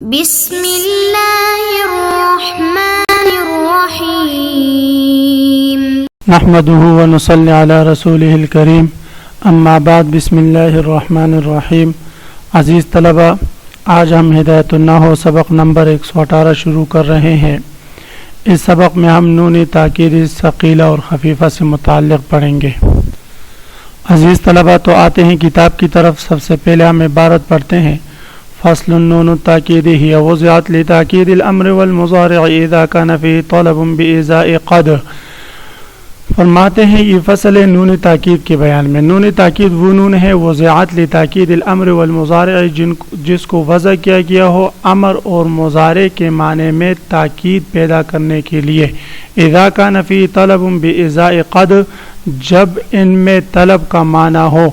بسم اللہ الرحمن الرحیم نحمده ونصلي على رسوله الكریم اما بعد بسم اللہ الرحمن الرحیم۔ عزیز طلبہ، آج ہم ہدایت النحو سبق نمبر 118 شروع کر رہے ہیں۔ اس سبق میں ہم نون تاکید ثقیلہ اور خفیفہ سے متعلق پڑھیں گے۔ عزیز طلبہ، تو آتے ہیں کتاب کی طرف۔ سب سے پہلے ہم عبارت پڑھتے ہیں۔ فصل النون التاکید ہی وضعت لتاکید الامر والمضارع اذا كان فيه طلب بإزاء قد۔ فرماتے ہیں یہ فصل نون تاکید کے بیان میں۔ نون تاکید وہ نون ہے وضعت لتاکید الامر والمضارع جس کو وضع کیا گیا ہو امر اور مضارع کے معنی میں تاکید پیدا کرنے کے لیے۔ اذا كان فيه طلب بإزاء قد، جب ان میں طلب کا معنی ہو۔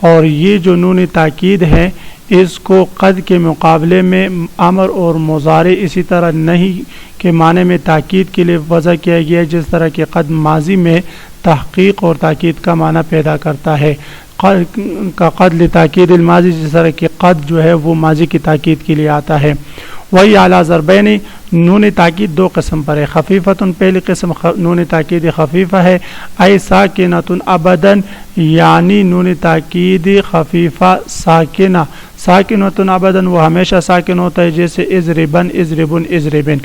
اور یہ جو نون تاکید ہے اس کو قد کے مقابلے میں امر اور مضارع اسی طرح نہیں کے معنی میں تاکید کے لیے وضع کیا گیا ہے، جس طرح کہ قد ماضی میں تحقیق اور تاکید کا معنی پیدا کرتا ہے۔ کا قد لتاکید الماضی، جس طرح کہ قد جو ہے وہ ماضی کی تاکید کے لیے آتا ہے۔ وہی اعلیٰ ضربین، نون تاکید دو قسم پر ہے۔ خفیفتن، پہلی قسم نون تاکید خفیفہ ہے۔ ای ساکنتن ابدن، یعنی نون تاکید خفیفہ ساکنہ ساکنتن ابدن، وہ ہمیشہ ساکن ہوتا ہے، جیسے اضربن اضربن اضربن۔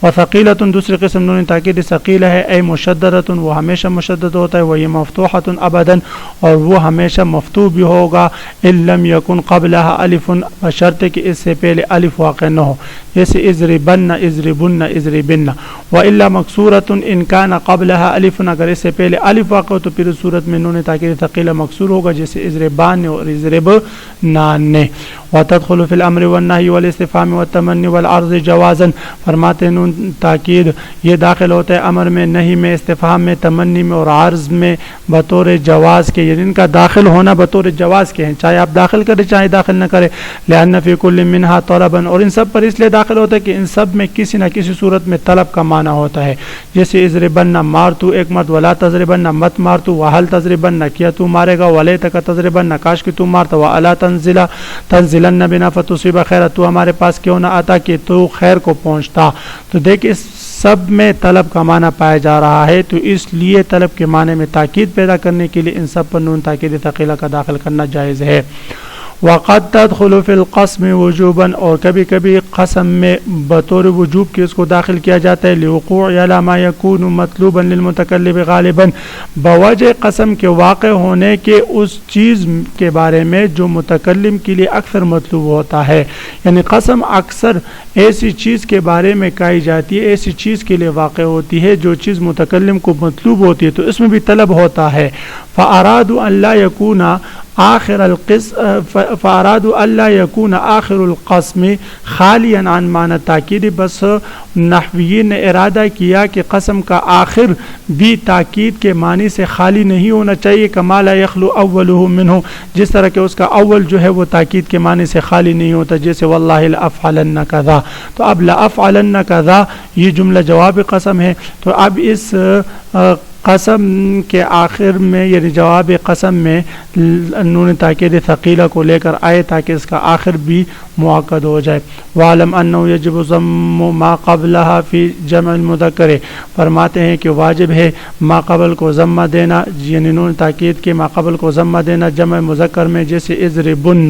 وثقیلتن، دوسری قسم نون تاکید ثقیلہ ہے۔ ای مشددتن، وہ ہمیشہ مشدد ہوتا ہے۔ وہی مفتوحتن ابدن، اور وہ ہمیشہ مفتوح بھی ہوگا۔ ان لم یکن قبلها الف، بشرط کہ اس سے پہلے الف واقع نہ ہو، جیسے اضربن اضربن اضربن۔ والا مکسورتن ان کان قبلها الف، اگر اس سے پہلے الف واقع ہو تو پھر اس صورت میں نون تاکید ثقیلہ مکسور ہوگا، جیسے اضربان اور اضربنان۔ وتدخل في الامر والنهي والاستفهام والتمني والعرض جوازا، فرماتے نون تاکید یہ داخل ہوتا ہے امر میں، نہی میں، استفہام میں، تمنی میں اور عرض میں بطور جواز کے، یعنی ان کا داخل ہونا بطور جواز کے ہیں، چاہے آپ داخل کریں چاہے داخل نہ کریں۔ لأن في كل منها طلبا، اور ان سب پر اس لیے داخل ہوتا ہے کہ ان سب میں کسی نہ کسی صورت میں طلب کا معنی ہوتا ہے، جیسے اضربن مار تو ایک مرد، ولا تضربن مت مار تو، وهل تضربن کیا تو مارے گا، ولیتک تضربن کاش کہ تو مارتا، والا تنزلن بنا فتصیب خیر، تو ہمارے پاس کیوں نہ آتا کہ تو خیر کو پہنچتا۔ تو دیکھ اس سب میں طلب کا معنی پایا جا رہا ہے، تو اس لیے طلب کے معنی میں تاکید پیدا کرنے کے لیے ان سب پر نون تاکید ثقیلہ کا داخل کرنا جائز ہے۔ وقد تدخل فی القسم وجوبا، اور کبھی کبھی قسم میں بطور وجوب کے اس کو داخل کیا جاتا ہے، لوقوع علی ما یکون مطلوبا للمتکلم غالبا، بوجہ قسم کے واقع ہونے کے اس چیز کے بارے میں جو متکلم کے لیے اکثر مطلوب ہوتا ہے، یعنی قسم اکثر ایسی چیز کے بارے میں کہی جاتی ہے، ایسی چیز کے لیے واقع ہوتی ہے جو چیز متکلم کو مطلوب ہوتی ہے، تو اس میں بھی طلب ہوتا ہے۔ فارادوا ان لا یکون آخر القسم خالیاً عن معنی تاکید، بس نحویین نے ارادہ کیا کہ قسم کا آخر بھی تاکید کے معنی سے خالی نہیں ہونا چاہیے، کما لا یخلو اولہ منہ، جس طرح کہ اس کا اول جو ہے وہ تاکید کے معنی سے خالی نہیں ہوتا، جیسے واللہ لافعلن کذا۔ تو اب لافعلن کذا یہ جملہ جواب قسم ہے، تو اب اس قسم کے آخر میں یعنی جواب قسم میں نون تاکید ثقیلہ کو لے کر آئے تاکہ اس کا آخر بھی مؤکد ہو جائے۔ وعلم انه یجب ضم ما قبلها فی جمع المذکر، فرماتے ہیں کہ واجب ہے ما قبل کو ضمہ دینا، یعنی نون تاکید کے ما قبل کو ضمہ دینا جمع مذکر میں، جیسے اضربن،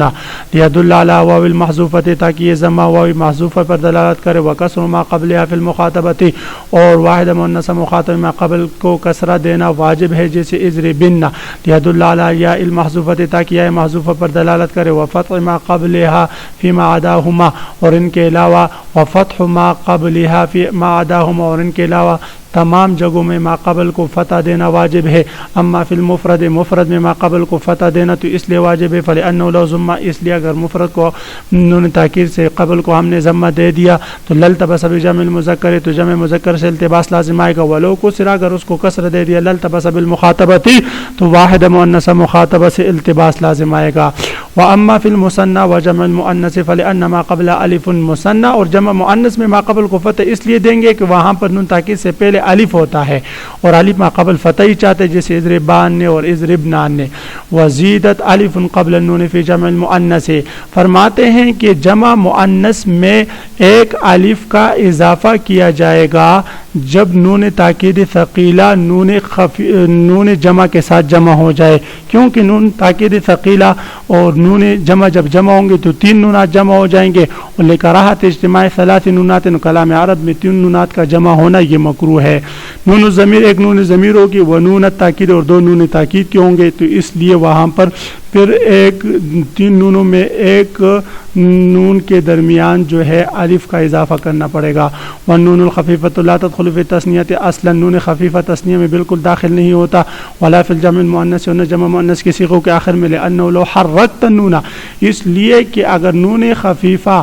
لیدل علی واو المحذوفۃ، تاکہ یہ ضمہ واو محذوفہ پر دلالت کرے، وکسر ما قبلها فی المخاطبۃ، اور واحد مؤنث مخاطب ما قبل کو کسرہ دینا واجب ہے، جیسے اضربن، لیدل علی یا المحذوفۃ، تاکہ یا محذوفہ پر دلالت کرے، وفتح ما قبلها فيما عداهما، اور ان کے علاوہ وفتح ما قبلها فيما عداهما، اور ان کے علاوہ تمام جگہوں میں ما قبل کو فتح دینا واجب ہے۔ اما فی المفرد، مفرد میں ما قبل کو فتح دینا تو اس لیے واجب ہے، فلأنه لو ضم، اس لیے اگر مفرد کو نون تاکید سے قبل کو ہم نے ضمہ دے دیا تو للتبس بجمع المذکر، تو جمع مذکر سے التباس لازم آئے گا، ولو کسر، اگر اس کو کسر دے دیا للتبس بالمخاطبۃ تو واحد مؤنث مخاطبہ سے التباس لازم آئے گا۔ واما فی المثنى وجمع المؤنث فلان ما قبل الف مثنى، اور جمع مؤنث میں ما قبل کو فتح اس لیے دیں گے کہ وہاں پر نون تاکید سے پہلے الف ہوتا ہے، اور الف ما قبل فتح ہی چاہتے جیسے اضربان نے اور اضربنان نے۔ وزیدت الف قبل النون فی جمع المؤنث، فرماتے ہیں کہ جمع مؤنث میں ایک الف کا اضافہ کیا جائے گا جب نون تاکید ثقیلہ نون جمع کے ساتھ جمع ہو جائے، کیونکہ نون تاکید ثقیلہ اور نون جمع جب جمع ہوں گے تو تین نونات جمع ہو جائیں گے، اور لکراہت اجتماع ثلاث نونات، کلام عرب میں تین نونات کا جمع ہونا یہ مکروہ ہے۔ نون الضمیر ایک نون ضمیر ہوگی، وہ نون تاکید اور دو نون تاکید کے ہوں گے، تو اس لیے وہاں پر پھر ایک تین نونوں میں ایک نون کے درمیان جو ہے الف کا اضافہ کرنا پڑے گا۔ والنون الخفیفۃ لا تدخل فی التثنیۃ، اصلا نون خفیفہ تثنیہ میں بالکل داخل نہیں ہوتا، ولا فی الجمع المؤنث، اور جمع مؤنث کے صیغوں کے آخر میں، لأنه لو حرکت النون، اس لیے کہ اگر نون خفیفہ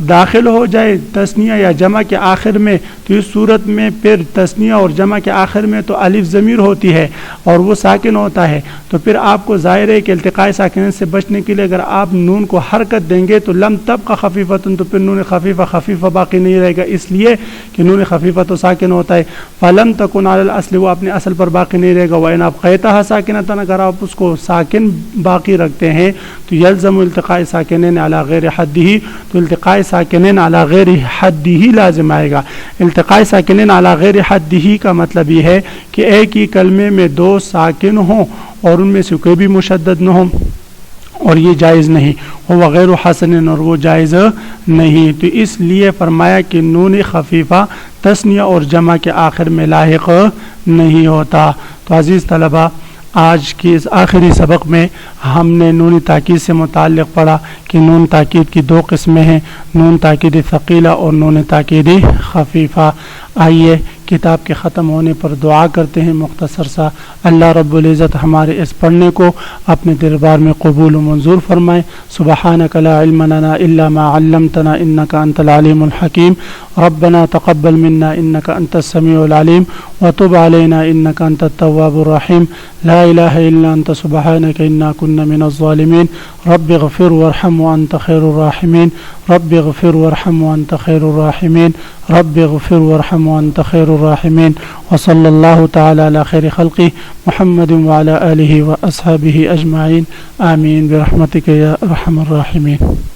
داخل ہو جائے تثنیہ یا جمع کے آخر میں تو اس صورت میں پھر تثنیہ اور جمع کے آخر میں تو الف ضمیر ہوتی ہے اور وہ ساکن ہوتا ہے، تو پھر آپ کو ظاہر ہے کہ التقاء ساکنین سے بچنے کے لیے اگر آپ نون کو حرکت دیں گے تو لم تبقى خفیفتن، تو پھر نون خفیفہ باقی نہیں رہے گا، اس لیے کہ نون خفیفہ تو ساکن ہوتا ہے۔ فلم تکن علی الاصل، وہ اپنے اصل پر باقی نہیں رہے گا۔ وإن أبقيتها ساکنۃ، اگر آپ اس کو ساکن باقی رکھتے ہیں تو یلزم التقاء ساکنین علی غیر حدہ، تو التقاء ساکنین علی غیر حدہ لازم آئے گا۔ التقاء ساکنین علی غیر حدہ کا مطلب یہ ہے کہ ایک ہی کلمے میں دو ساکن ہوں اور ان میں سے کوئی بھی مشدد نہ ہو، اور یہ جائز نہیں، وہ غیر حسن، اور وہ جائز نہیں، تو اس لیے فرمایا کہ نون خفیفہ تثنیہ اور جمع کے آخر میں لاحق نہیں ہوتا۔ تو عزیز طلبہ، آج کے اس آخری سبق میں ہم نے نون تاکید سے متعلق پڑھا کہ نون تاکید کی دو قسمیں ہیں، نون تاکید ثقیلہ اور نون تاکید خفیفہ۔ آئیے کتاب کے ختم ہونے پر دعا کرتے ہیں مختصر سا۔ اللہ رب العزت ہمارے اس پڑھنے کو اپنے دربار میں قبول و منظور فرمائے۔ سبحانک لا علم لنا الا ما علمتنا انک انت العلیم الحکیم، ربنا تقبل منا انک انت السمیع العلیم وتب علینا انک انت التواب الرحیم، لا الہ الا انت سبحانک انا كنا من الظالمین، رب اغفر وارحم وانت خیر الراحمین، رب اغفر وارحم وانت خیر الراحمین، رب اغفر وارحم وانت خیر الراحمین، وصلی اللہ تعالی علی خیر خلقہ محمد وعلی آلہ واصحابہ اجمعین، آمین برحمتک یا ارحم الراحمین۔